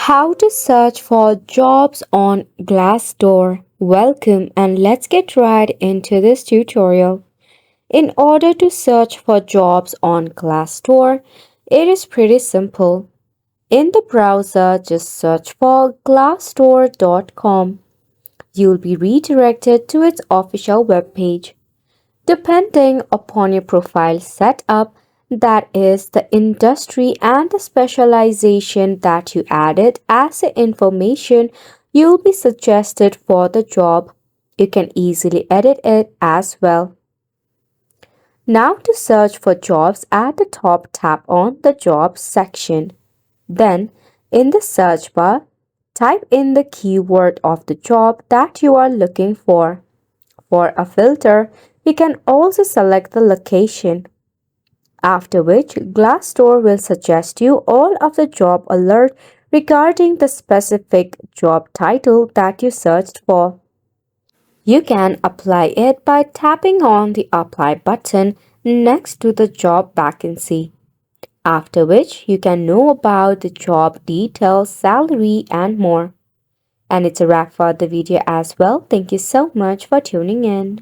How to search for jobs on Glassdoor. Welcome and let's get right into this tutorial. In order to search for jobs on Glassdoor, it is pretty simple. In the browser, just search for glassdoor.com. You'll be redirected to its official webpage. Depending upon your profile setup, that is the industry and the specialization that you added as the information you'll be suggested for the job. You can easily edit it as well. Now to search for jobs at the top, tap on the jobs section. Then in the search bar, type in the keyword of the job that you are looking for. For a filter, you can also select the location, after which Glassdoor will suggest you all of the job alert regarding the specific job title that you searched for. You can apply it by tapping on the apply button next to the job vacancy, after which you can know about the job details, salary, and more. And it's a wrap for the video as well. Thank you so much for tuning in.